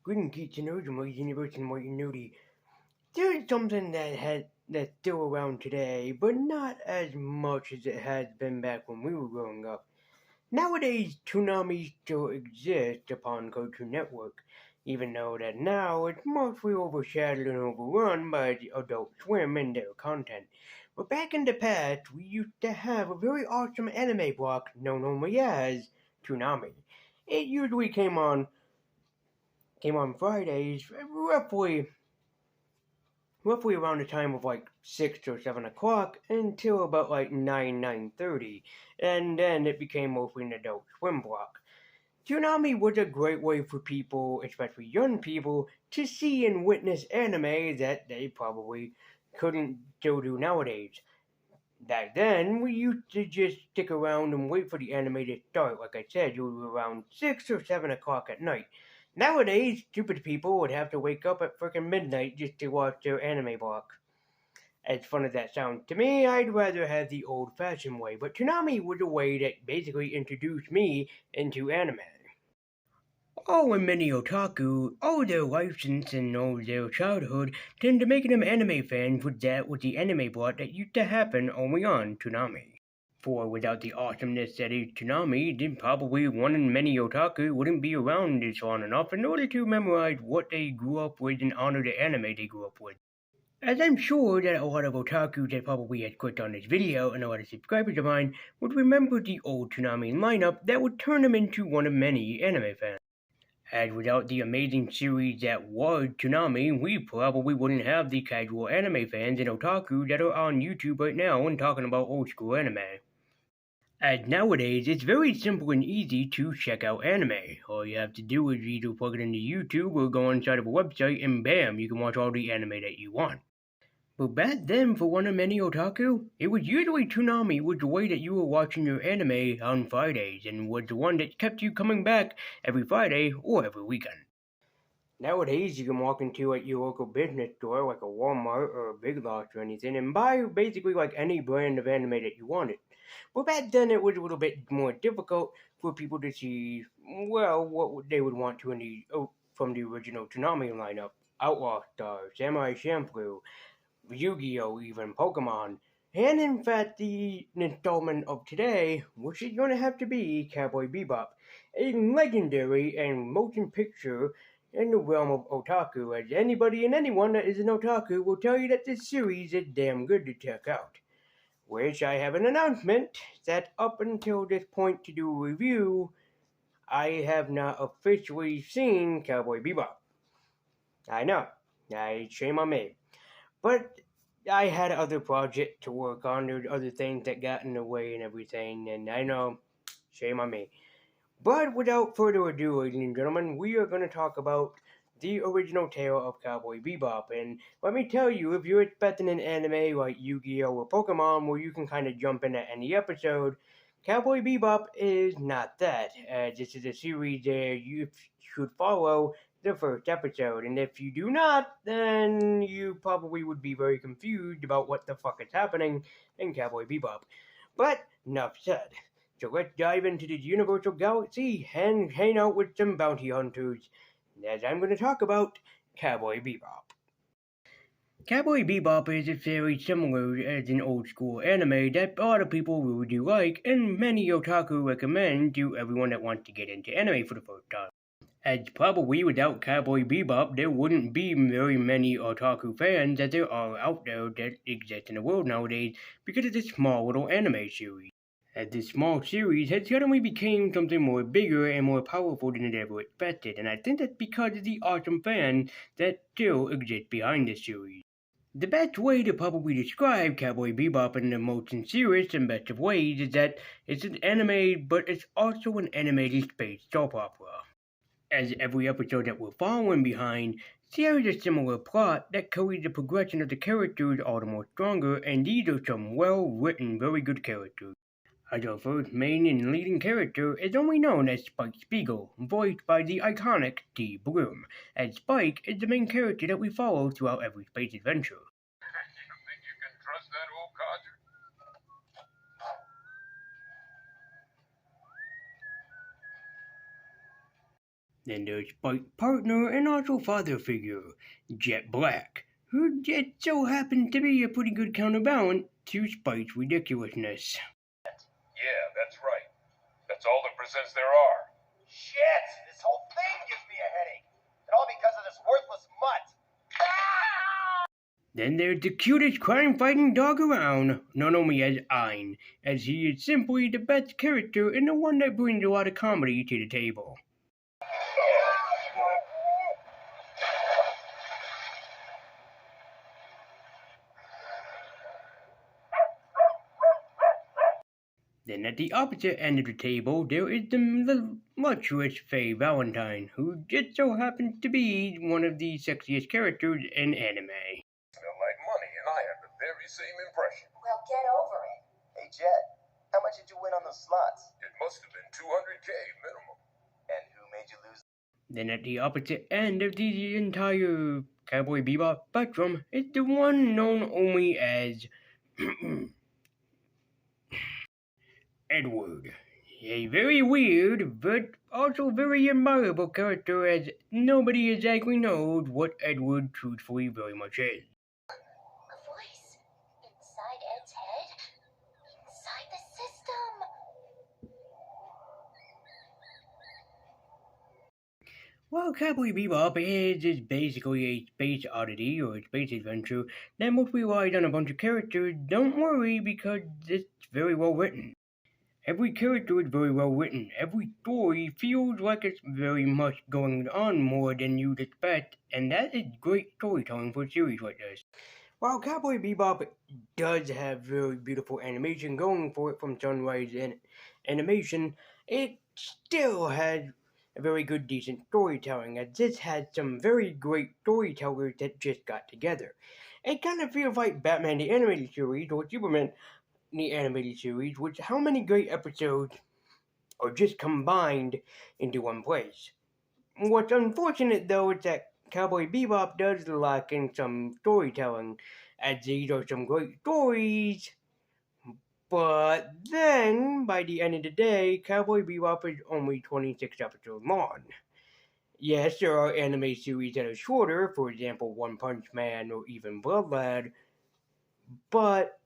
Greeting geeks and nerds in my universe and white and nerdy. There's something that's still around today, but not as much as it has been back when we were growing up. Nowadays, Toonami still exists upon Cartoon Network, even though that now it's mostly overshadowed and overrun by the Adult Swim and their content. But back in the past, we used to have a very awesome anime block known only as Toonami. It usually came on Fridays, roughly around the time of like 6 or 7 o'clock until about like 9:30, and then it became mostly an Adult Swim block. Toonami was a great way for people, especially young people, to see and witness anime that they probably couldn't still do nowadays. Back then, we used to just stick around and wait for the anime to start, like I said, usually around 6 or 7 o'clock at night. Nowadays, stupid people would have to wake up at frickin' midnight just to watch their anime block. As fun as that sounds to me, I'd rather have the old fashioned way, but Toonami was a way that basically introduced me into anime. All and many otaku, all their life since and all their childhood, tend to making them anime fans with the anime plot that used to happen only on Toonami. For without the awesomeness that is Toonami, then probably one in many otaku wouldn't be around this long enough in order to memorize what they grew up with and honor the anime they grew up with. As I'm sure that a lot of otaku that probably had clicked on this video and a lot of subscribers of mine would remember the old Toonami lineup that would turn them into one of many anime fans. As without the amazing series that was Toonami, we probably wouldn't have the casual anime fans and otaku that are on YouTube right now and talking about old school anime. As nowadays, it's very simple and easy to check out anime. All you have to do is either plug it into YouTube or go inside of a website and bam, you can watch all the anime that you want. But back then, for one of many otaku, it was usually Toonami was the way that you were watching your anime on Fridays and was the one that kept you coming back every Friday or every weekend. Nowadays, you can walk into like your local business store, like a Walmart or a Big Lots or anything, and buy basically like any brand of anime that you wanted. But back then, it was a little bit more difficult for people to see, well, what they would want to from the original Toonami lineup: Outlaw Star, Samurai Champloo, Yu-Gi-Oh, even Pokemon, and in fact the installment of today, which is going to have to be Cowboy Bebop, a legendary and motion picture in the realm of otaku, as anybody and anyone that is an otaku will tell you that this series is damn good to check out. Which I have an announcement that up until this point to do a review, I have not officially seen Cowboy Bebop. I know, shame on me. But I had other projects to work on. There were other things that got in the way and everything, and I know, shame on me. But without further ado, ladies and gentlemen, we are going to talk about the original tale of Cowboy Bebop. And let me tell you, if you're expecting an anime like Yu-Gi-Oh! Or Pokemon where you can kind of jump in at any episode, Cowboy Bebop is not that. This is a series that you should follow the first episode, and if you do not, then you probably would be very confused about what the fuck is happening in Cowboy Bebop. But enough said. So let's dive into the Universal Galaxy and hang out with some bounty hunters, as I'm going to talk about Cowboy Bebop. Cowboy Bebop is very similar as an old school anime that a lot of people really do like, and many otaku recommend to everyone that wants to get into anime for the first time. As probably without Cowboy Bebop, there wouldn't be very many otaku fans that there are out there that exist in the world nowadays because of this small little anime series. As this small series has suddenly become something more bigger and more powerful than it ever expected, and I think that's because of the awesome fans that still exist behind this series. The best way to probably describe Cowboy Bebop in the most sincerest and best of ways is that it's an anime, but it's also an animated space soap opera. As every episode that we're following behind shares a similar plot that carries the progression of the characters all the more stronger, and these are some well-written, very good characters. As our first main and leading character is only known as Spike Spiegel, voiced by the iconic Steve Bloom, as Spike is the main character that we follow throughout every space adventure. You think you can trust that old codger? Then there's Spike's partner and also father figure, Jet Black, who just so happens to be a pretty good counterbalance to Spike's ridiculousness. Yeah, that's right. That's all the presents there are. Shit! This whole thing gives me a headache. And all because of this worthless mutt. Then there's the cutest crime-fighting dog around, known only as Ein, as he is simply the best character and the one that brings a lot of comedy to the table. Then at the opposite end of the table, there is the luxurious Faye Valentine, who just so happens to be one of the sexiest characters in anime. Smell like money, and I have the very same impression. Well, get over it. Hey, Jet, how much did you win on those slots? It must have been 200K minimum. And who made you lose? Then at the opposite end of the entire Cowboy Bebop spectrum is the one known only as Edward. A very weird, but also very admirable character, as nobody exactly knows what Edward truthfully very much is. A voice. Inside Ed's head. Inside the system. While Cowboy Bebop is basically a space oddity or a space adventure that mostly relies on a bunch of characters, don't worry because it's very well written. Every character is very well written. Every story feels like it's very much going on more than you'd expect, and that is great storytelling for a series like this. While Cowboy Bebop does have very beautiful animation going for it from Sunrise Animation, it still has a very good, decent storytelling, as this has some very great storytellers that just got together. It kind of feels like Batman the Animated Series or Superman the Animated Series, which how many great episodes are just combined into one place. What's unfortunate though is that Cowboy Bebop does lack in some storytelling, as these are some great stories, but then, by the end of the day, Cowboy Bebop is only 26 episodes long. Yes, there are anime series that are shorter, for example, One Punch Man or even Blood Lad, but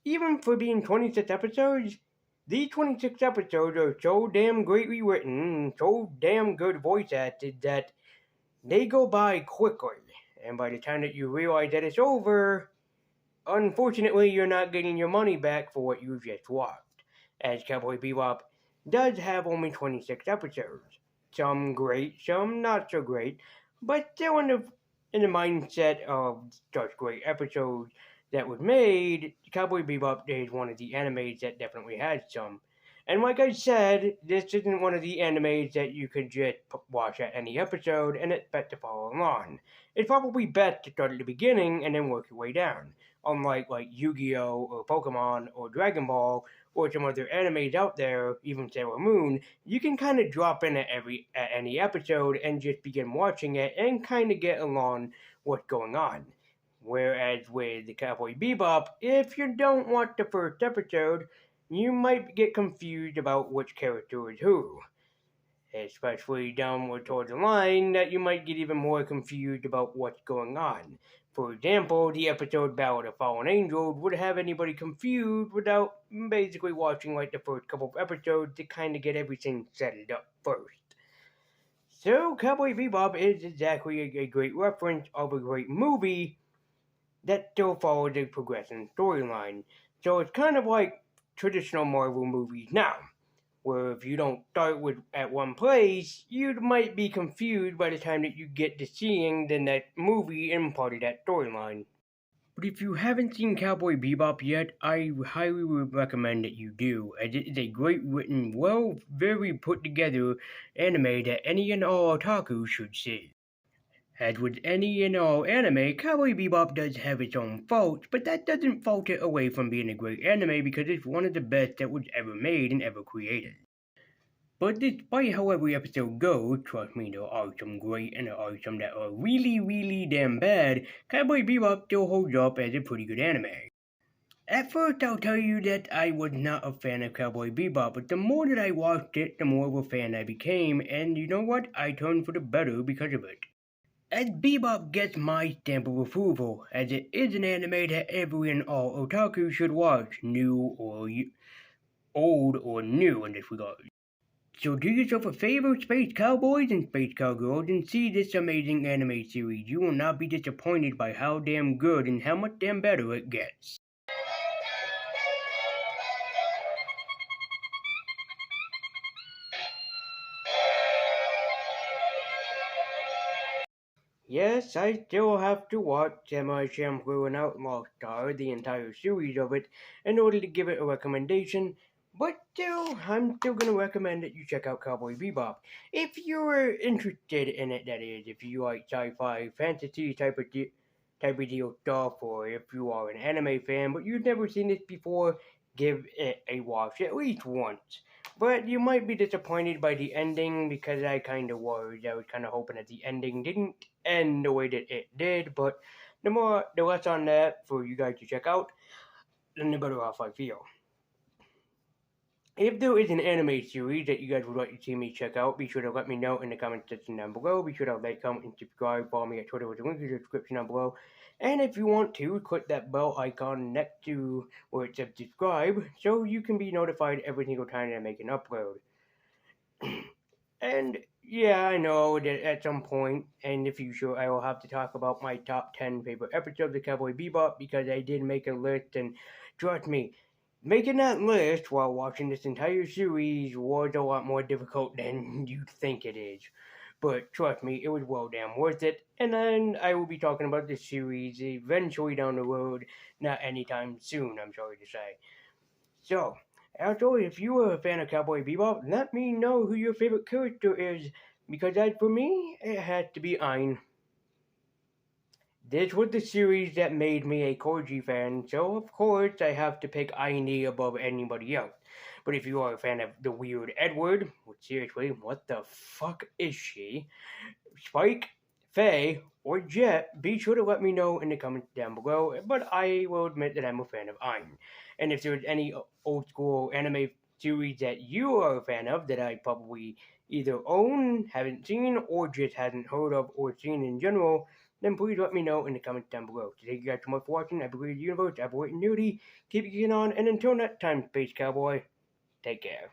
even for being 26 episodes, these 26 episodes are so damn greatly written and so damn good voice acted that they go by quickly. And by the time that you realize that it's over, unfortunately, you're not getting your money back for what you just watched, as Cowboy Bebop does have only 26 episodes. Some great, some not so great, but still in the mindset of such great episodes that was made, Cowboy Bebop is one of the animes that definitely has some. And like I said, this isn't one of the animes that you can just watch at any episode and expect to follow along. It's probably best to start at the beginning and then work your way down. Unlike like Yu-Gi-Oh! Or Pokemon or Dragon Ball or some other animes out there, even Sailor Moon, you can kind of drop in at any episode and just begin watching it and kind of get along what's going on. Whereas with the Cowboy Bebop, if you don't watch the first episode, you might get confused about which character is who. Especially downward towards the line, that you might get even more confused about what's going on. For example, the episode Ballad of Fallen Angels would have anybody confused without basically watching like the first couple of episodes to kind of get everything set up first. So, Cowboy Bebop is exactly a great reference of a great movie that still follows a progressing storyline. So it's kind of like traditional Marvel movies now, where if you don't start at one place, you might be confused by the time that you get to seeing the next movie and part of that storyline. But if you haven't seen Cowboy Bebop yet, I highly would recommend that you do, as it is a great written, very put together anime that any and all otaku should see. As with any and all anime, Cowboy Bebop does have its own faults, but that doesn't fault it away from being a great anime because it's one of the best that was ever made and ever created. But despite how every episode goes, trust me, there are some great and there are some that are really, really damn bad, Cowboy Bebop still holds up as a pretty good anime. At first, I'll tell you that I was not a fan of Cowboy Bebop, but the more that I watched it, the more of a fan I became, and you know what? I turned for the better because of it. As Bebop gets my stamp of approval, as it is an anime that every and all otaku should watch, new or old or new in this regard. So do yourself a favor, Space Cowboys and Space Cowgirls, and see this amazing anime series. You will not be disappointed by how damn good and how much damn better it gets. Yes, I still have to watch Samurai Champloo and Outlaw Star, the entire series of it, in order to give it a recommendation. But still, I'm still gonna recommend that you check out Cowboy Bebop. If you're interested in it, that is, if you like sci-fi, fantasy type of deal stuff, or if you are an anime fan but you've never seen this before, give it a watch at least once. But you might be disappointed by the ending because I kind of was. I was kind of hoping that the ending didn't end the way that it did. But the less on that for you guys to check out, then the better off I feel. If there is an anime series that you guys would like to see me check out, be sure to let me know in the comment section down below. Be sure to like, comment, and subscribe. Follow me at Twitter with the link in the description down below. And if you want to, click that bell icon next to where it says subscribe so you can be notified every single time that I make an upload. And yeah, I know that at some point in the future I will have to talk about my top 10 favorite episodes of Cowboy Bebop because I did make a list, and trust me, making that list while watching this entire series was a lot more difficult than you'd think it is. But trust me, it was well damn worth it, and then I will be talking about this series eventually down the road, not anytime soon, I'm sorry to say. So, as always, if you are a fan of Cowboy Bebop, let me know who your favorite character is, because as for me, it has to be Ein. This was the series that made me a Corgi fan, so of course I have to pick Aini above anybody else. But if you are a fan of the weird Edward, which seriously, what the fuck is she? Spike, Faye, or Jet, be sure to let me know in the comments down below, but I will admit that I'm a fan of Ein. And if there's any old school anime series that you are a fan of that I probably either own, haven't seen, or just hadn't heard of or seen in general, then please let me know in the comments down below. So thank you guys so much for watching. I believe the universe, I believe in nudity. Keep it on, and until next time, Space Cowboy, take care.